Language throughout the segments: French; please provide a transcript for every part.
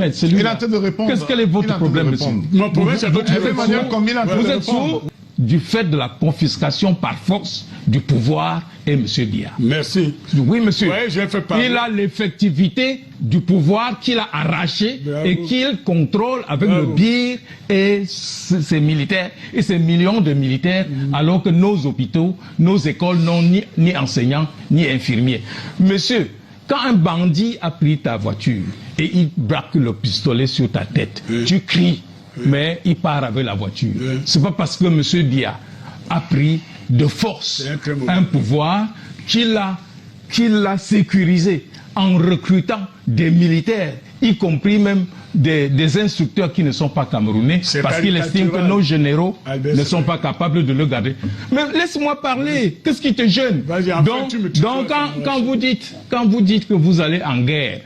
Mais celui-là, il a en train de répondre. Quel est votre problème, monsieur? Mon problème, c'est que tu vous êtes sourd du fait de la confiscation par force du pouvoir et M. Dia. Merci. Oui, monsieur. Ouais, j'ai fait parler. Il a l'effectivité du pouvoir qu'il a arraché et qu'il contrôle avec le BIR et ses militaires et ses millions de militaires, alors que nos hôpitaux, nos écoles n'ont ni enseignants ni infirmiers. Monsieur, quand un bandit a pris ta voiture et il braque le pistolet sur ta tête, tu cries. Mais il part avec la voiture. C'est pas parce que M. Dia a pris de force un pouvoir qu'il a sécurisé en recrutant des militaires, y compris même des instructeurs qui ne sont pas camerounais, parce qu'il estime que nos généraux ne sont pas capables de le garder. Mais laisse-moi parler, qu'est-ce qui te gêne? Donc quand vous dites que vous allez en guerre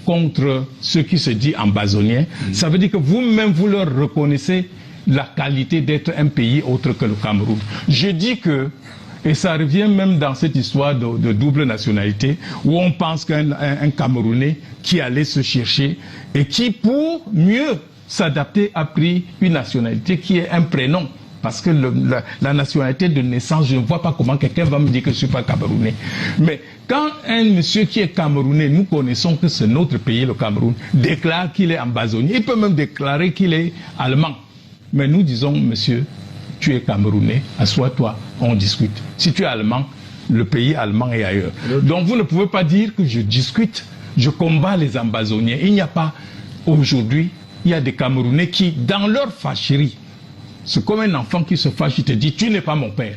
contre ceux qui se disent ambazoniens, ça veut dire que vous-même vous leur reconnaissez la qualité d'être un pays autre que le Cameroun. Je dis que, et ça revient même dans cette histoire de double nationalité, où on pense qu'un Camerounais qui allait se chercher et qui, pour mieux s'adapter, a pris une nationalité qui est un prénom. Parce que la nationalité de naissance, je ne vois pas comment quelqu'un va me dire que je ne suis pas Camerounais. Mais quand un monsieur qui est Camerounais, nous connaissons que c'est notre pays, le Cameroun, déclare qu'il est ambazonien, il peut même déclarer qu'il est allemand. Mais nous disons, monsieur, tu es Camerounais, assois-toi, on discute. Si tu es allemand, le pays allemand est ailleurs. Donc vous ne pouvez pas dire que je discute, je combats les ambazoniens. Il n'y a pas, aujourd'hui, il y a des Camerounais qui, dans leur fâcherie, c'est comme un enfant qui se fâche, il te dit, tu n'es pas mon père.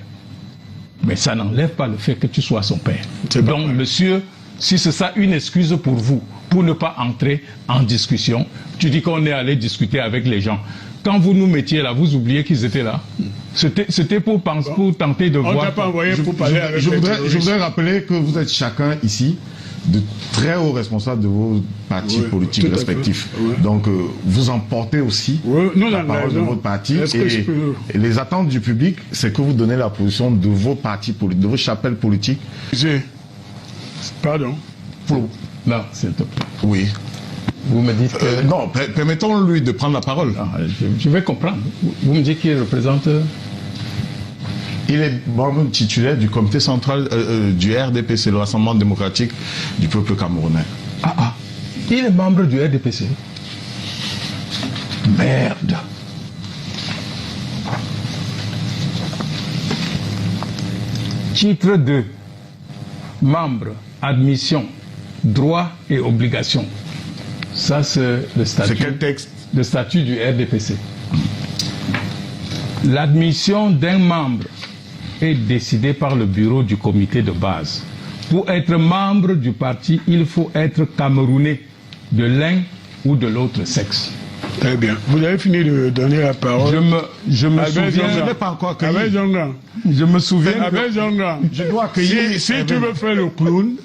Mais ça n'enlève pas le fait que tu sois son père. Donc monsieur, si c'est ça une excuse pour vous, pour ne pas entrer en discussion, tu dis qu'on est allé discuter avec les gens. Quand vous nous mettiez là, vous oubliez qu'ils étaient là. C'était pour tenter de voir. On t'a pas envoyé pour parler avec je voudrais rappeler que vous êtes chacun ici de très hauts responsables de vos partis politiques respectifs. Donc vous emportez aussi la parole de votre parti et les attentes du public, c'est que vous donnez la position de vos partis politiques, de vos chapelles politiques. Pardon. Non, s'il te plaît. Oui. Vous me dites que... non, permettons-lui de prendre la parole. Je vais comprendre. Vous me dites qu'il représente... Il est membre titulaire du comité central du RDPC, le Rassemblement démocratique du peuple camerounais. Il est membre du RDPC. Merde. Titre 2. Membre, admission, droits et obligations. Ça, c'est le statut. C'est quel texte? Le statut du RDPC. L'admission d'un membre est décidée par le bureau du comité de base. Pour être membre du parti, il faut être camerounais de l'un ou de l'autre sexe. Très bien. Vous avez fini de donner la parole. Je me souviens. Je n'ai pas encore accueilli. Je me souviens. Je dois accueillir. Si tu veux faire le clown,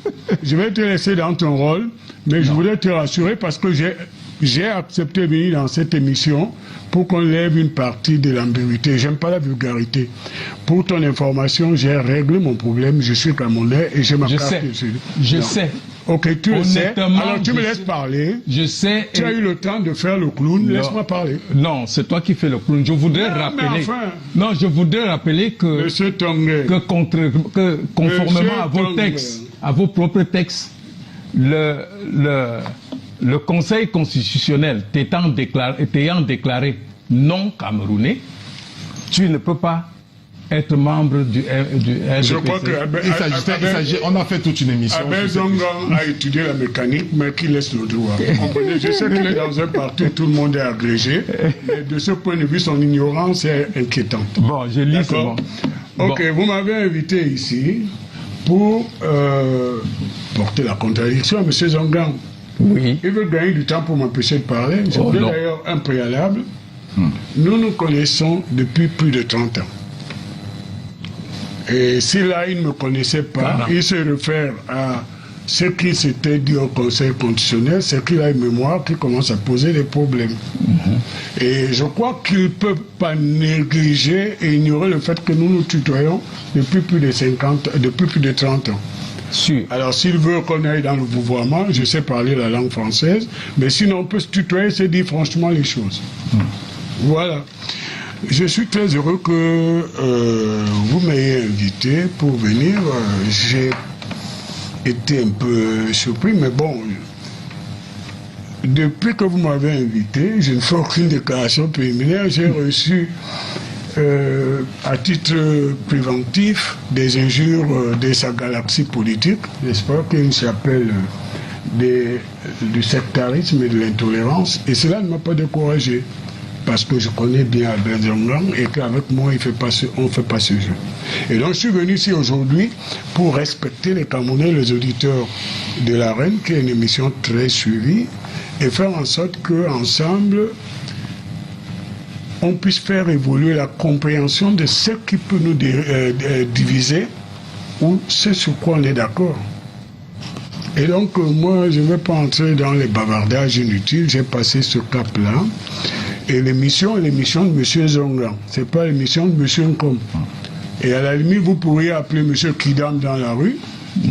je vais te laisser dans ton rôle, mais je voudrais te rassurer parce que j'ai accepté de venir dans cette émission pour qu'on lève une partie de l'ambiguïté. J'aime pas la vulgarité. Pour ton information, j'ai réglé mon problème. Je suis camerounais et j'ai ma carte. Je sais. Ok, tu le sais. Alors tu me laisses parler. Je sais. Tu as eu le temps de faire le clown. Laisse-moi parler. Non, c'est toi qui fais le clown. Je voudrais rappeler. Non, je voudrais rappeler que. Monsieur Tongue. Que conformément à vos textes, à vos propres textes, le Conseil constitutionnel t'ayant déclaré non camerounais, tu ne peux pas être membre du RDPC. Je crois que on a fait toute une émission. Abel Zongan a étudié la mécanique, mais qui laisse le droit. Vous comprenez? Je sais qu'il est dans un parti où tout le monde est agrégé, mais de ce point de vue, son ignorance est inquiétante. Bon, je lis seulement. Ok, vous m'avez invité ici pour porter la contradiction à M. Zongan. Oui. Il veut gagner du temps pour m'empêcher de parler. J'ai d'ailleurs un préalable. Nous nous connaissons depuis plus de 30 ans. Et si là, il ne me connaissait pas, il se réfère à ce qui s'était dit au Conseil constitutionnel, c'est qu'il a une mémoire qui commence à poser des problèmes. Et je crois qu'il ne peut pas négliger et ignorer le fait que nous nous tutoyons depuis plus de 30 ans. Sûr. Alors, s'il veut qu'on aille dans le vouvoiement, je sais parler la langue française, mais sinon on peut se tutoyer, c'est dire franchement les choses. Voilà. Je suis très heureux que vous m'ayez invité pour venir. J'ai été un peu surpris, mais bon, depuis que vous m'avez invité, je ne fais aucune déclaration préliminaire. J'ai reçu, à titre préventif, des injures de sa galaxie politique. J'espère qu'une chapelle du sectarisme et de l'intolérance. Et cela ne m'a pas découragé. Parce que je connais bien Albert Zongang et qu'avec moi, on ne fait pas ce jeu. Et donc, je suis venu ici aujourd'hui pour respecter les Camerounais, les auditeurs de la Reine, qui est une émission très suivie, et faire en sorte qu'ensemble, on puisse faire évoluer la compréhension de ce qui peut nous diviser ou ce sur quoi on est d'accord. Et donc, moi, je ne vais pas entrer dans les bavardages inutiles, j'ai passé ce cap-là. Et l'émission est l'émission de M. Zongang. Ce n'est pas l'émission de M. Nkom. Et à la limite, vous pourriez appeler M. Kidam dans la rue,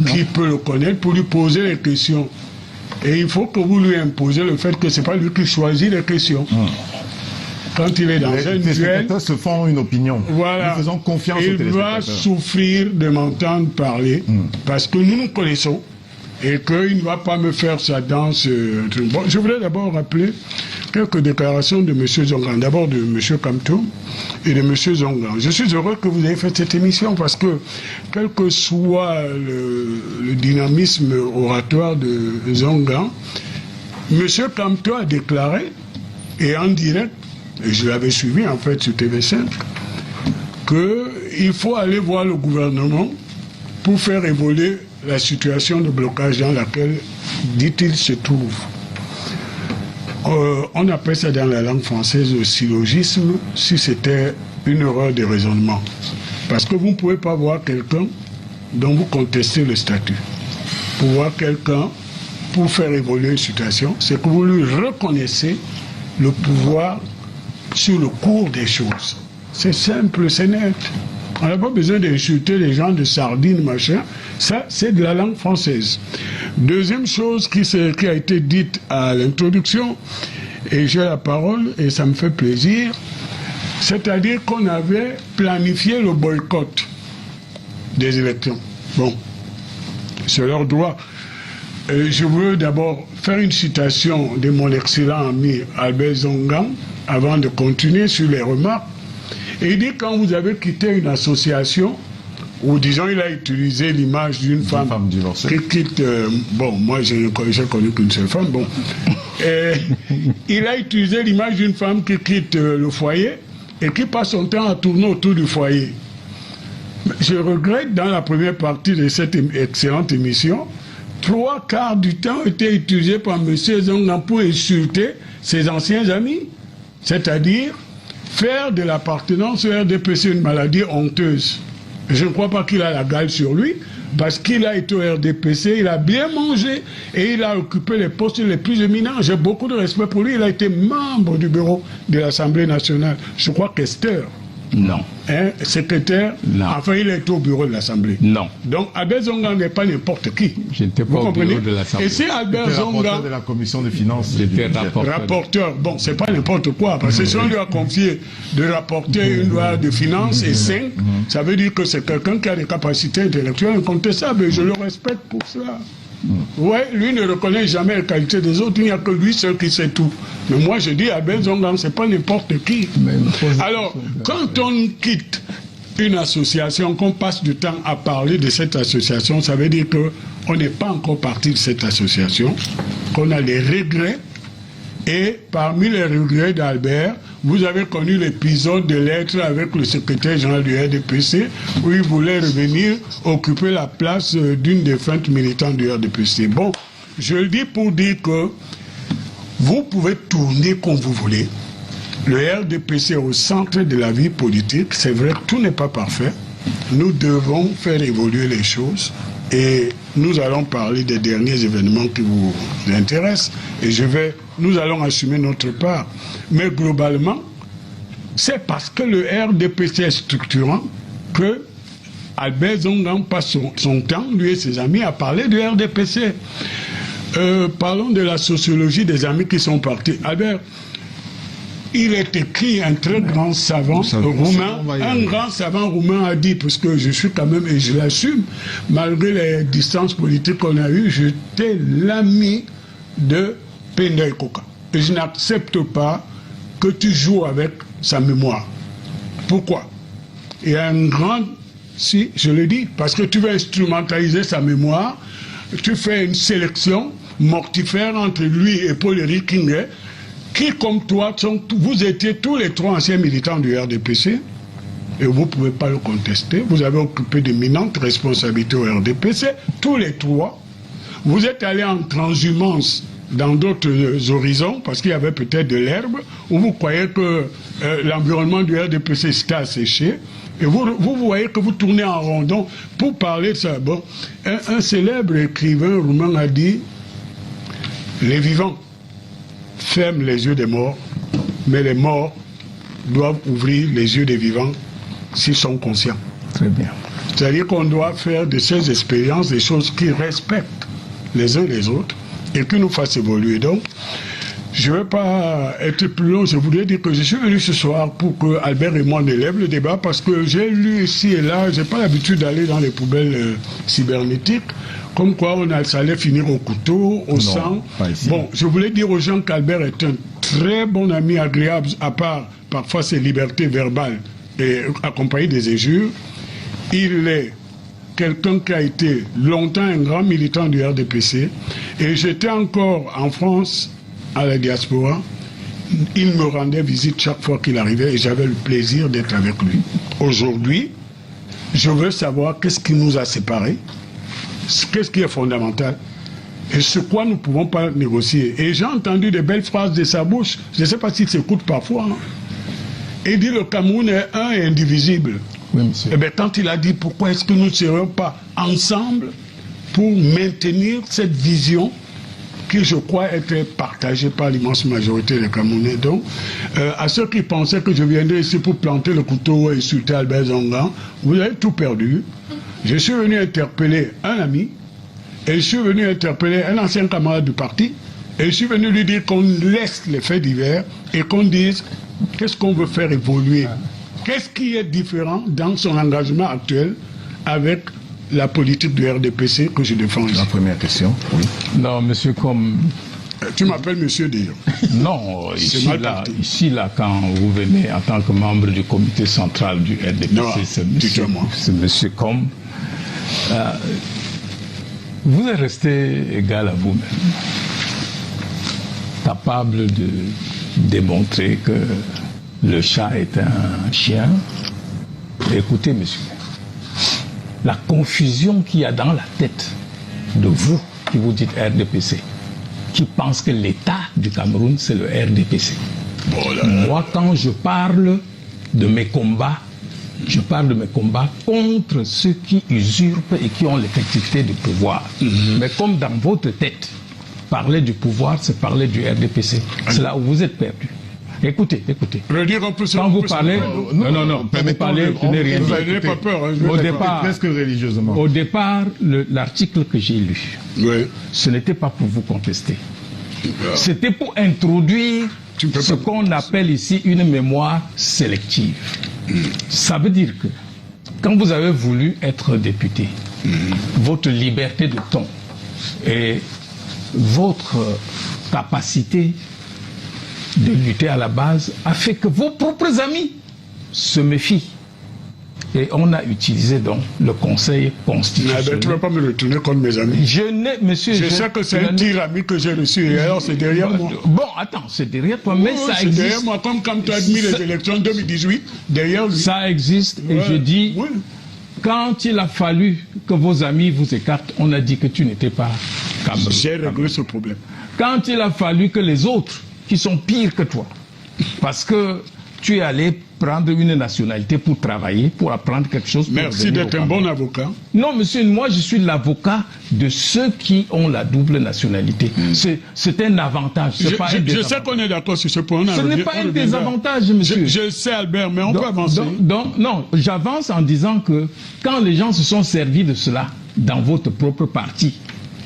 qui peut le connaître, pour lui poser les questions. Et il faut que vous lui imposez le fait que ce n'est pas lui qui choisit les questions. Quand il est dans un duel... Les téléspectateurs se font une opinion. Voilà. Nous faisons confiance aux téléspectateurs. Il va souffrir de m'entendre parler, parce que nous nous connaissons. Et qu'il ne va pas me faire sa danse. Bon, je voudrais d'abord rappeler quelques déclarations de M. Zongang. D'abord de M. Kamto et de M. Zongang. Je suis heureux que vous ayez fait cette émission parce que, quel que soit le dynamisme oratoire de Zongang, M. Kamto a déclaré, et en direct, et je l'avais suivi en fait sur TV5, qu'il faut aller voir le gouvernement pour faire évoluer la situation de blocage dans laquelle, dit-il, se trouve. On appelle ça dans la langue française le syllogisme, si c'était une erreur de raisonnement. Parce que vous ne pouvez pas voir quelqu'un dont vous contestez le statut. Pour voir quelqu'un, pour faire évoluer une situation, c'est que vous lui reconnaissez le pouvoir sur le cours des choses. C'est simple, c'est net. On n'a pas besoin d'insulter les gens de sardines, machin. Ça, c'est de la langue française. Deuxième chose qui a été dite à l'introduction, et j'ai la parole, et ça me fait plaisir, c'est-à-dire qu'on avait planifié le boycott des élections. Bon, c'est leur droit. Je veux d'abord faire une citation de mon excellent ami Albert Zongang, avant de continuer sur les remarques. Et il dit, quand vous avez quitté une association, ou disons, il a utilisé l'image d'une femme qui quitte... bon, moi, j'ai connu qu'une seule femme, bon. Il a utilisé l'image d'une femme qui quitte le foyer et qui passe son temps à tourner autour du foyer. Je regrette, dans la première partie de cette excellente émission, 3/4 du temps était utilisé par M. Zongang pour insulter ses anciens amis. C'est-à-dire faire de l'appartenance au RDPC une maladie honteuse. Je ne crois pas qu'il a la gale sur lui, parce qu'il a été au RDPC, il a bien mangé et il a occupé les postes les plus éminents. J'ai beaucoup de respect pour lui. Il a été membre du bureau de l'Assemblée nationale. Je crois qu'Esther. Non. Secrétaire. Non. Enfin, il est au bureau de l'Assemblée. Non. Donc, Albert Zongang n'est pas n'importe qui. Je n'étais pas au bureau de l'Assemblée. Et c'est Albert Zongang. de la commission des finances. J'étais rapporteur. Bon, c'est pas n'importe quoi. Parce que si on lui a confié de rapporter une loi de finances et 5, ça veut dire que c'est quelqu'un qui a des capacités intellectuelles incontestables. Et je le respecte pour cela. Ouais, lui ne reconnaît jamais les qualités des autres, il n'y a que lui seul qui sait tout. Mais moi je dis, Albert Zongang, c'est pas n'importe qui. Alors, quand on quitte une association, qu'on passe du temps à parler de cette association, ça veut dire qu'on n'est pas encore parti de cette association, qu'on a des regrets, et parmi les regrets d'Albert, vous avez connu l'épisode de lettres avec le secrétaire général du RDPC où il voulait revenir occuper la place d'une défunte militante du RDPC. Bon, je le dis pour dire que vous pouvez tourner comme vous voulez. Le RDPC est au centre de la vie politique. C'est vrai que tout n'est pas parfait. Nous devons faire évoluer les choses. Et nous allons parler des derniers événements qui vous intéressent. Et nous allons assumer notre part. Mais globalement, c'est parce que le RDPC est structurant que Albert Zongan passe son temps, lui et ses amis, à parler du RDPC. Parlons de la sociologie des amis qui sont partis. Albert, il est écrit, un très grand savant roumain, un grand savant roumain a dit, parce que je suis quand même, et je l'assume, malgré les distances politiques qu'on a eues, j'étais l'ami de Penda Ikoka. Et je n'accepte pas que tu joues avec sa mémoire. Pourquoi? Il y a un grand... Si, je le dis, parce que tu veux instrumentaliser sa mémoire, tu fais une sélection mortifère entre lui et Paul-Éric Kinguet, qui, comme toi, vous étiez tous les trois anciens militants du RDPC, et vous ne pouvez pas le contester. Vous avez occupé d'éminentes responsabilités au RDPC, tous les trois. Vous êtes allés en transhumance dans d'autres horizons, parce qu'il y avait peut-être de l'herbe, où vous croyez que l'environnement du RDPC s'était asséché, et vous voyez que vous tournez en rondon pour parler de ça. Bon, un célèbre écrivain roumain a dit « Les vivants ferment les yeux des morts, mais les morts doivent ouvrir les yeux des vivants s'ils sont conscients. » Très bien. C'est-à-dire qu'on doit faire de ces expériences des choses qui respectent les uns les autres et qui nous fassent évoluer. Donc, je ne vais pas être plus long. Je voudrais dire que je suis venu ce soir pour que Albert et moi on élève le débat, parce que j'ai lu ici et là, je n'ai pas l'habitude d'aller dans les poubelles cybernétiques, comme quoi ça allait finir au couteau, au sang. Bon, je voulais dire aux gens qu'Albert est un très bon ami agréable, à part parfois ses libertés verbales et accompagné des injures. Il est quelqu'un qui a été longtemps un grand militant du RDPC, et j'étais encore en France à la diaspora. Il me rendait visite chaque fois qu'il arrivait et j'avais le plaisir d'être avec lui. Aujourd'hui, je veux savoir qu'est-ce qui nous a séparés, qu'est-ce qui est fondamental et sur quoi nous ne pouvons pas négocier. Et j'ai entendu des belles phrases de sa bouche, je ne sais pas s'il s'écoute parfois. Hein. Il dit le Cameroun est un et indivisible. Oui, monsieur. Et bien, quand il a dit pourquoi est-ce que nous ne serions pas ensemble pour maintenir cette vision qui, je crois, était partagée par l'immense majorité des Camerounais. Donc, à ceux qui pensaient que je viendrais ici pour planter le couteau et insulter Albert Zongan, vous avez tout perdu. Je suis venu interpeller un ami, et je suis venu interpeller un ancien camarade du parti, et je suis venu lui dire qu'on laisse les faits divers et qu'on dise qu'est-ce qu'on veut faire évoluer. Qu'est-ce qui est différent dans son engagement actuel avec la politique du RDPC que je défends ici? La première question, oui. Non, monsieur, comme... Tu m'appelles monsieur d'ailleurs. Non, ici là, quand vous venez en tant que membre du comité central du RDPC, c'est monsieur comme... vous êtes resté égal à vous-même, capable de démontrer que le chat est un chien. Écoutez, monsieur, la confusion qu'il y a dans la tête de vous qui vous dites RDPC, qui pense que l'État du Cameroun, c'est le RDPC. Moi, quand je parle de mes combats, je parle de mes combats contre ceux qui usurpent et qui ont l'effectivité du pouvoir. Mais comme dans votre tête, parler du pouvoir, c'est parler du RDPC. C'est là où vous êtes perdu. Écoutez. Quand vous parlez... Non, quand vous parlez, je n'ai rien dit. Vous n'avez pas peur. Au départ, presque religieusement. Au départ, l'article que j'ai lu, ce n'était pas pour vous contester. C'était pour introduire ce qu'on appelle ici une mémoire sélective. Ça veut dire que quand vous avez voulu être député, votre liberté de ton et votre capacité de lutter à la base a fait que vos propres amis se méfient. Et on a utilisé donc le Conseil constitutionnel. Tu ne vas pas me retourner contre mes amis. Monsieur, je sais que c'est un tir ami que j'ai reçu et alors c'est derrière moi. Bon, attends, c'est derrière toi, mais ça existe. C'est derrière moi, comme quand tu as admis les élections 2018, derrière lui. Ça existe et je dis, quand il a fallu que vos amis vous écartent, on a dit que tu n'étais pas Cameroun. J'ai réglé ce problème. Quand il a fallu que les autres, qui sont pires que toi, parce que tu es allé prendre une nationalité pour travailler, pour apprendre quelque chose. Merci d'être un bon avocat. Non, monsieur, moi je suis l'avocat de ceux qui ont la double nationalité. C'est un avantage. Je sais qu'on est d'accord sur ce point. Ce n'est pas un désavantage, monsieur. Je sais, Albert, mais on peut avancer. Non, j'avance en disant que quand les gens se sont servis de cela dans votre propre parti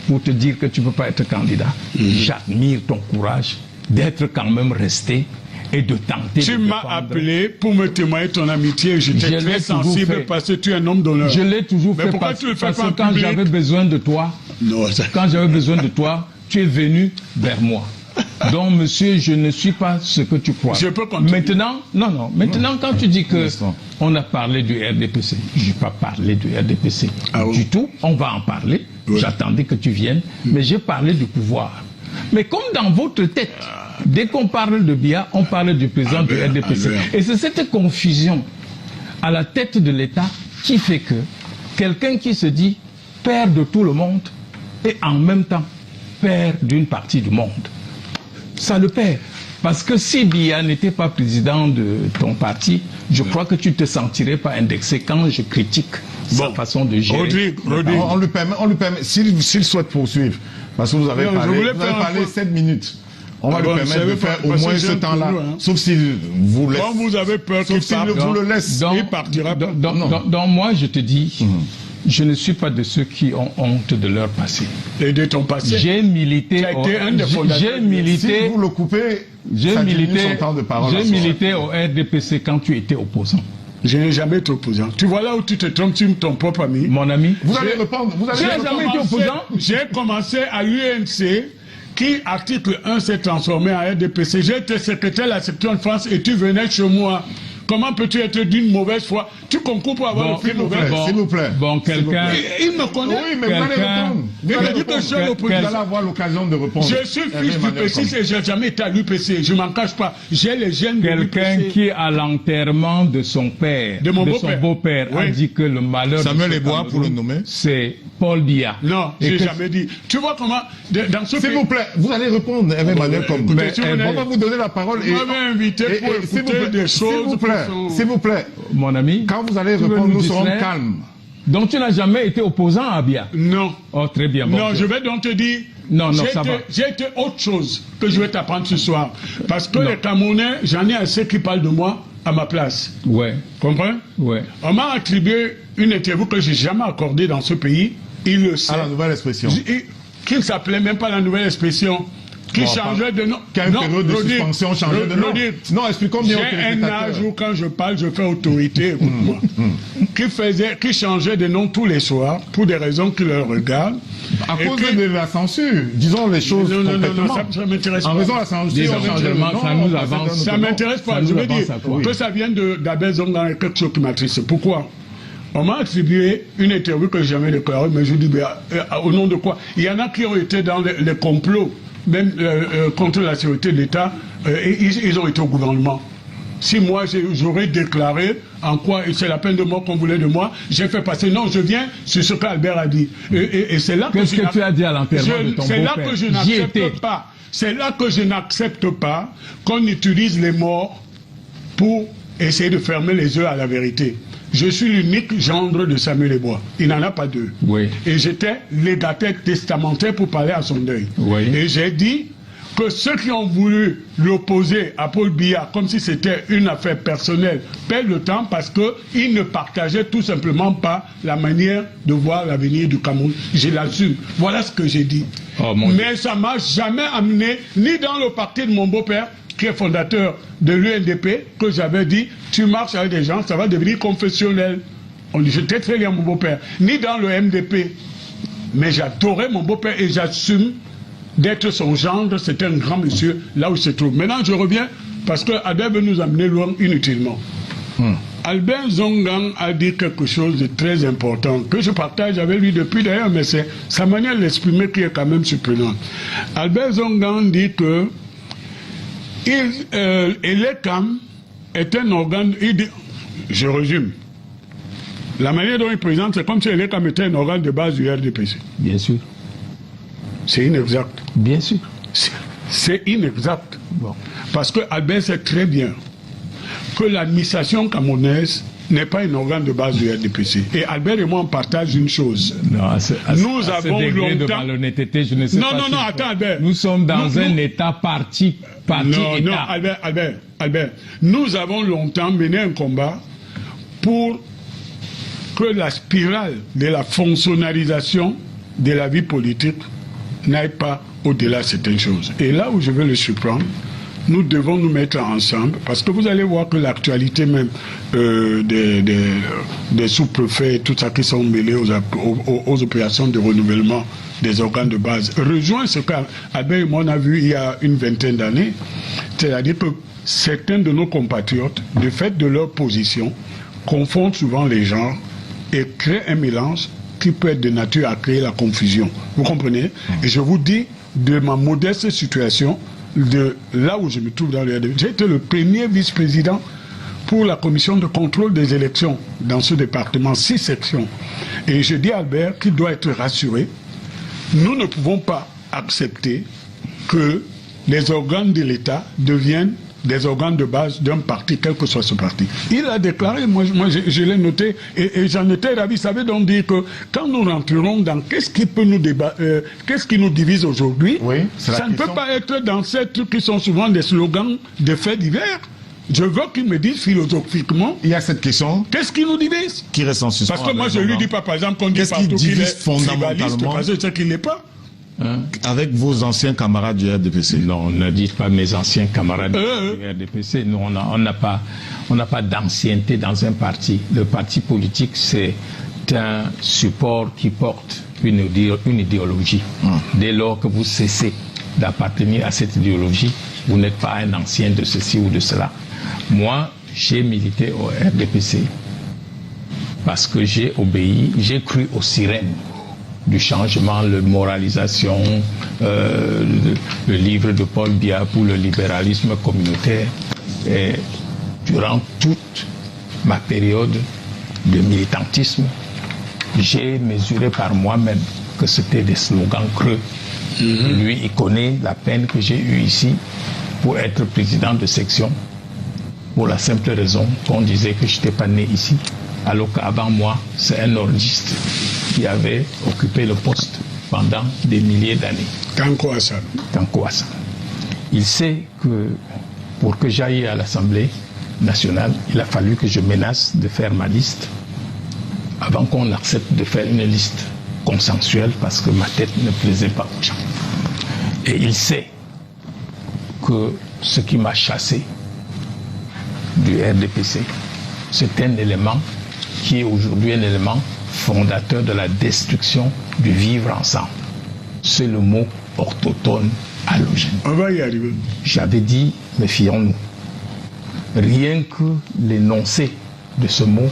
pour te dire que tu ne peux pas être candidat, j'admire ton courage d'être quand même resté et de tenter. Tu m'as appelé pour me témoigner ton amitié. J'étais très sensible parce que tu es un homme d'honneur. Je l'ai toujours fait. Mais pourquoi tu le fais pas en public? Quand j'avais besoin de toi, tu es venu vers moi. Donc, monsieur, je ne suis pas ce que tu crois. Je peux continuer. Maintenant, quand tu dis que on a parlé du RDPC, je n'ai pas parlé du RDPC du tout. On va en parler. Oui. J'attendais que tu viennes, mais j'ai parlé du pouvoir. Mais comme dans votre tête, dès qu'on parle de Biya, on parle du président du RDPC. Et c'est cette confusion à la tête de l'État qui fait que quelqu'un qui se dit père de tout le monde et en même temps père d'une partie du monde, ça le perd. Parce que si Biya n'était pas président de ton parti, je crois que tu ne te sentirais pas indexé quand je critique sa façon de gérer. Rodrigue. On lui permet, s'il souhaite poursuivre, parce que vous avez parlé 7 minutes. On va lui permettre de faire au moins ce temps-là, sauf si vous laissez. Quand vous avez peur qu'il parte, vous le laissez. Il partira pas. Donc moi, je te dis, je ne suis pas de ceux qui ont honte de leur passé. Et de ton passé. J'ai milité. Si vous le coupez, j'ai milité au RDPC quand tu étais opposant. Je n'ai jamais été opposant. Tu vois là où tu te trompes sur ton propre ami. Mon ami. Vous allez répondre. Tu n'as jamais été opposant. J'ai commencé à l'UNC, qui, article 1, s'est transformé en RDPC. J'étais secrétaire de la section de France et tu venais chez moi. Comment peux-tu être d'une mauvaise foi? Tu concours pour avoir le prix Nobel. S'il vous plaît. Bon, quelqu'un... Il me connaît. Oui, mais vous allez répondre. Vous allez avoir l'occasion de répondre. Je suis fils du PCC et je n'ai jamais été à l'UPC. Je ne m'en cache pas. J'ai les gènes de l'UPC. Quelqu'un qui, à l'enterrement de son père, de son beau-père, a dit que le malheur Samuel Eboa, pour le nommer, c'est Paul Biya. Non, je n'ai jamais dit. Tu vois comment, dans ce S'il vous plaît, vous allez répondre, Emmanuel Kombo. On va vous donner la parole. Vous m'avez invité pour écouter des choses. S'il vous plaît, mon ami, quand vous allez répondre, nous serons calmes. Donc tu n'as jamais été opposant à Biya? Non. Oh, très bien. Bon, non, je vais donc te dire. Non, ça va. J'ai été autre chose que je vais t'apprendre ce soir. Parce que les Camerounais, j'en ai assez qui parlent de moi à ma place. Ouais. Comprends? Ouais. On m'a attribué une interview que j'ai jamais accordée dans ce pays. Il le sait. À la nouvelle expression. Qui ne s'appelait même pas la nouvelle expression. Qui changeait de nom. Quelle période de suspension changeait de nom. Non, expliquons bien. J'ai un âge où quand je parle, je fais autorité, écoute-moi. Qui changeait de nom tous les soirs pour des raisons qui leur regardent. À cause de la censure, disons les choses concrètement. Non, ça m'intéresse pas. En raison de la censure, ça nous avance. Ça m'intéresse pas. Je veux dire que ça vient d'Abel Zongan et quelque chose qui m'attriste. Pourquoi? On m'a attribué une interview que j'ai jamais déclarée, mais je dis, au nom de quoi? Il y en a qui ont été dans les complots, même contre la sécurité de l'État, et ils ont été au gouvernement. Si moi j'aurais déclaré en quoi c'est la peine de mort qu'on voulait de moi, j'ai fait passer. Non, je viens sur ce qu'Albert a dit. Et c'est là Qu'est-ce que tu as dit à l'enterrement de ton beau-père? C'est là que je n'accepte pas. C'est là que je n'accepte pas qu'on utilise les morts pour essayer de fermer les yeux à la vérité. Je suis l'unique gendre de Samuel Eboa. Il n'en a pas deux. Oui. Et j'étais légataire testamentaire pour parler à son deuil. Oui. Et j'ai dit que ceux qui ont voulu l'opposer à Paul Biya, comme si c'était une affaire personnelle, perdent le temps parce qu'ils ne partageaient tout simplement pas la manière de voir l'avenir du Cameroun. Je l'assume. Voilà ce que j'ai dit. Oh, mais ça ne m'a jamais amené, ni dans le parti de mon beau-père, qui est fondateur de l'UNDP, que j'avais dit, tu marches avec des gens, ça va devenir confessionnel. On dit, j'étais très bien mon beau-père. Ni dans le MDP. Mais j'adorais mon beau-père et j'assume d'être son gendre. C'est un grand monsieur, là où il se trouve. Maintenant, je reviens, parce que Albert veut nous amener loin inutilement. Albert Zongan a dit quelque chose de très important, que je partage avec lui depuis d'ailleurs, mais c'est sa manière de l'exprimer qui est quand même surprenante. Albert Zongan dit que l'ECAM est un organe, je résume, la manière dont il présente, c'est comme si l'ECAM était un organe de base du RDPC. Bien sûr. C'est inexact. Bien sûr. C'est inexact. Bon. Parce que Albert sait très bien que l'administration camerounaise n'est pas un organe de base du RDPC. Et Albert et moi, on partage une chose. Non, nous avons longtemps... de malhonnêteté, je ne sais pas. Non, attends, Albert. Nous sommes dans un État parti État. Non, Albert. Nous avons longtemps mené un combat pour que la spirale de la fonctionnalisation de la vie politique n'aille pas au-delà de certaines choses. Et là où je veux le surprendre, nous devons nous mettre ensemble, parce que vous allez voir que l'actualité même des sous-préfets et tout ça qui sont mêlés aux opérations de renouvellement des organes de base rejoint ce qu'Albert et moi on a vu il y a une vingtaine d'années, c'est-à-dire que certains de nos compatriotes, du fait de leur position, confondent souvent les genres et créent un mélange qui peut être de nature à créer la confusion. Vous comprenez? Et je vous dis, de ma modeste situation, de là où je me trouve dans le RDPC, j'ai été le premier vice-président pour la commission de contrôle des élections dans ce département, 6 sections. Et je dis à Albert qu'il doit être rassuré. Nous ne pouvons pas accepter que les organes de l'État deviennent des organes de base d'un parti, quel que soit ce parti. Il a déclaré, moi je l'ai noté, et j'en étais ravi. Ça veut donc dire que quand nous rentrerons dans qu'est-ce qui peut nous qu'est-ce qui nous divise aujourd'hui, ça ne peut pas être dans ces trucs qui sont souvent des slogans de faits divers. Je veux qu'il me dise philosophiquement. Il y a cette question. Qu'est-ce qui nous divise? Qui reste en suspens. Parce que moi je lui dis pas, par exemple, qu'on dit partout qu'il est tribaliste, parce que c'est qu'il n'est pas. Avec vos anciens camarades du RDPC. Non, ne dites pas mes anciens camarades du RDPC. Nous, on n'a pas d'ancienneté dans un parti. Le parti politique, c'est un support qui porte une idéologie. Dès lors que vous cessez d'appartenir à cette idéologie, vous n'êtes pas un ancien de ceci ou de cela. Moi, j'ai milité au RDPC parce que j'ai obéi, j'ai cru aux sirènes du changement, la moralisation, le livre de Paul Biya pour le libéralisme communautaire. Et durant toute ma période de militantisme, j'ai mesuré par moi-même que c'était des slogans creux. Lui, il connaît la peine que j'ai eue ici pour être président de section, pour la simple raison qu'on disait que je n'étais pas né ici, alors qu'avant moi, c'est un nordiste qui avait occupé le poste pendant des milliers d'années. Tanko Hassan. Il sait que pour que j'aille à l'Assemblée nationale, il a fallu que je menace de faire ma liste avant qu'on accepte de faire une liste consensuelle parce que ma tête ne plaisait pas aux gens. Et il sait que ce qui m'a chassé du RDPC, c'est un élément qui est aujourd'hui un élément fondateur de la destruction du vivre ensemble. C'est le mot orthophone allogène. On va y arriver. J'avais dit, méfions-nous. Rien que l'énoncé de ce mot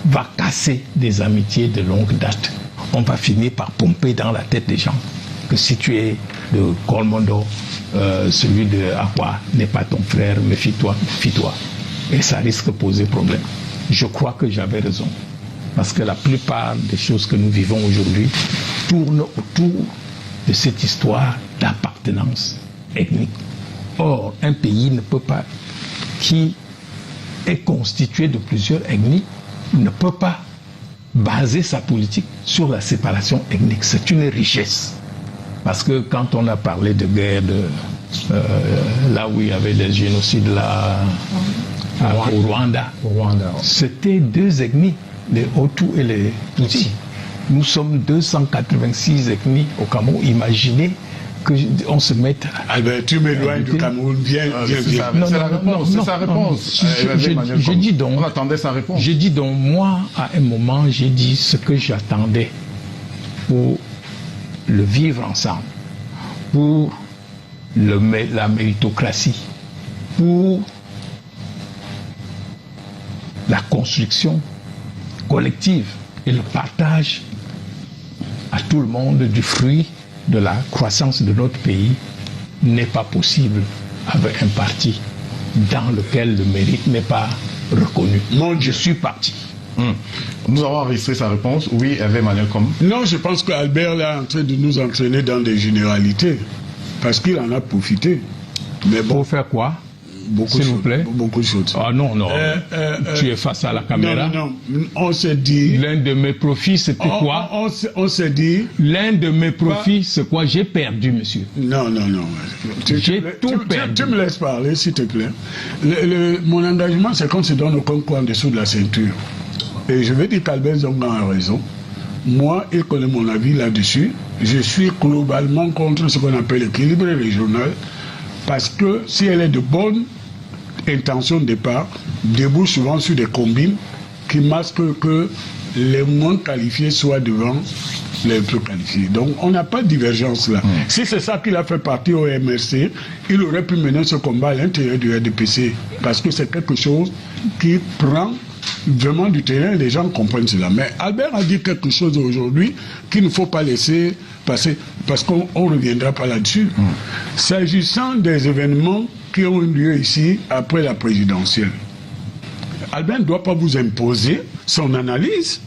va casser des amitiés de longue date. On va finir par pomper dans la tête des gens que si tu es de Kolmondo, celui de Akwa n'est pas ton frère, méfie-toi, méfie-toi. Et ça risque de poser problème. Je crois que j'avais raison. Parce que la plupart des choses que nous vivons aujourd'hui tournent autour de cette histoire d'appartenance ethnique. Or, un pays ne peut pas, qui est constitué de plusieurs ethnies, ne peut pas baser sa politique sur la séparation ethnique. C'est une richesse. Parce que quand on a parlé de guerre, là où il y avait des génocides au Rwanda, c'était 2 ethnies, les Hutus et les Tutsis. Nous sommes 286 ethnies au Cameroun. Imaginez qu'on se mette... Albert, tu m'éloignes du Cameroun, viens. C'est sa réponse. Je dis donc... On attendait sa réponse. Je dis donc, moi, à un moment, j'ai dit ce que j'attendais pour le vivre ensemble, pour la méritocratie, pour la construction collective et le partage à tout le monde du fruit de la croissance de notre pays n'est pas possible avec un parti dans lequel le mérite n'est pas reconnu. Non, je suis parti. Nous avons enregistré sa réponse. Oui, Hervé Malcolm. Non, je pense qu'Albert est en train de nous entraîner dans des généralités parce qu'il en a profité. Mais bon, pour faire quoi? S'il vous plaît. Beaucoup de choses. Ah non, non. Tu es face à la caméra. Non. On s'est dit... L'un de mes profits, c'était quoi? On s'est dit... L'un de mes profits, c'est quoi? J'ai perdu, monsieur. Non. J'ai tout perdu. Tu me laisses parler, s'il te plaît. Mon engagement, c'est qu'on se donne aucun coin en dessous de la ceinture. Et je vais dire qu'Albert Zonga a raison. Moi, il connaît mon avis là-dessus. Je suis globalement contre ce qu'on appelle l'équilibre régional, parce que si elle est de bonne intention de départ, débouche souvent sur des combines qui masquent que les moins qualifiés soient devant les plus qualifiés. Donc on n'a pas de divergence là. Si c'est ça qu'il a fait partie au MRC, il aurait pu mener ce combat à l'intérieur du RDPC, parce que c'est quelque chose qui prend vraiment du terrain, les gens comprennent cela. Mais Albert a dit quelque chose aujourd'hui qu'il ne faut pas laisser passer, parce qu'on ne reviendra pas là-dessus. S'agissant des événements qui ont eu lieu ici après la présidentielle, Albert ne doit pas vous imposer son analyse,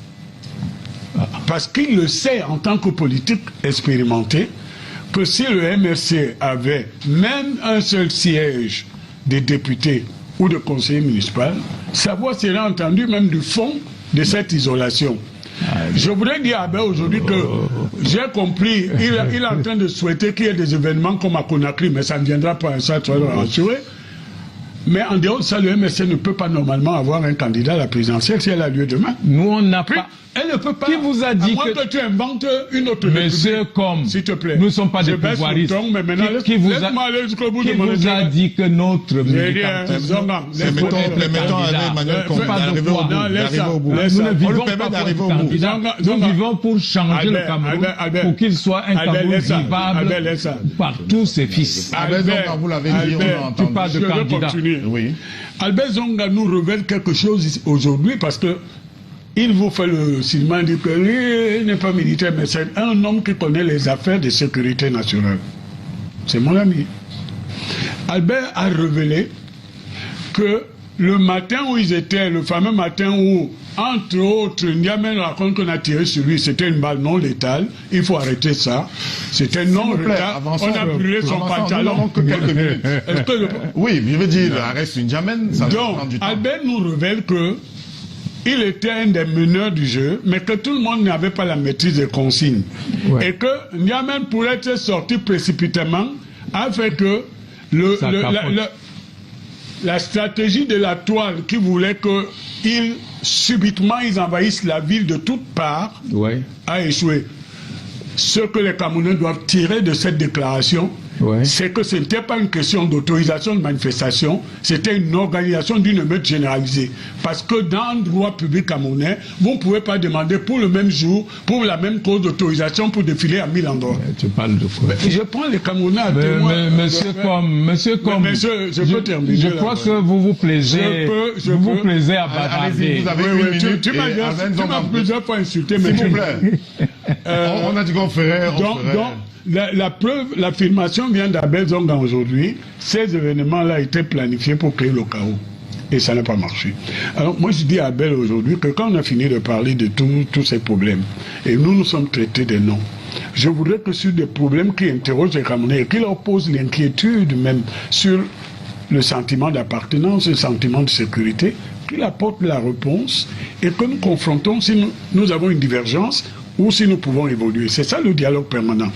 parce qu'il le sait en tant que politique expérimenté, que si le MRC avait même un seul siège de députés ou de conseiller municipal, sa voix serait entendue même du fond de cette isolation. Je voudrais dire à Albert aujourd'hui que j'ai compris, il est en train de souhaiter qu'il y ait des événements comme à Conakry, mais ça ne viendra pas, ça tu vas le rassurer. Mais en dehors de ça, le MSC ne peut pas normalement avoir un candidat à la présidentielle si elle a lieu demain. Nous, on n'a pas... Elle ne peut pas. Qui vous a dit que tu inventes une autre Monsieur comme, s'il te plaît. Nous ne sommes pas des pouvoiristes. Qui vous a dit que notre militant... Mettons Emmanuel Combe d'arriver au bout. Nous ne vivons pas pour un candidat. Nous vivons pour changer le Cameroun, pour qu'il soit un Cameroun vivable par tous ses fils. Albert Zonga, vous l'avez dit, on a entendu. Tu parles de candidat. Oui. Albert Zonga nous révèle quelque chose aujourd'hui, parce que il vous fait le cinéma, dit qu'il n'est pas militaire, mais c'est un homme qui connaît les affaires de sécurité nationale. C'est mon ami. Albert a révélé que le matin où ils étaient, le fameux matin où, entre autres, Ndiamé raconte qu'on a tiré sur lui, c'était une balle non létale, il faut arrêter ça. C'était non létal, on a brûlé son pantalon. Que quelques minutes. Oui, je veux dire, arrête Ndiamé, ça prend du temps. Albert nous révèle que il était un des meneurs du jeu, mais que tout le monde n'avait pas la maîtrise des consignes. Ouais. Et que Ndiamé, pour être sorti précipitamment, a fait que la stratégie de la toile qui voulait qu'ils subitement ils envahissent la ville de toutes parts a échoué. Ce que les Camerounais doivent tirer de cette déclaration, c'est que ce n'était pas une question d'autorisation de manifestation, c'était une organisation d'une émeute généralisée. Parce que dans le droit public camerounais, vous ne pouvez pas demander pour le même jour, pour la même cause d'autorisation pour défiler à 1000 endroits. Tu parles de quoi? Je prends les Camerounais à témoin. Monsieur, je peux terminer. Je crois que vous vous plaisez. Vous plaisez à bavarder. Vous avez une minute. Tu m'as plusieurs fois insulté. S'il vous plaît. On a dit qu'on ferait. La preuve, l'affirmation vient d'Abel Zonga aujourd'hui. Ces événements-là étaient planifiés pour créer le chaos. Et ça n'a pas marché. Alors moi je dis à Abel aujourd'hui que quand on a fini de parler de tous ces problèmes, et nous sommes traités des noms, je voudrais que sur des problèmes qui interrogent les Camerounais et qui leur posent l'inquiétude même sur le sentiment d'appartenance, le sentiment de sécurité, qu'il apporte la réponse et que nous confrontons si nous avons une divergence ou si nous pouvons évoluer. C'est ça le dialogue permanent.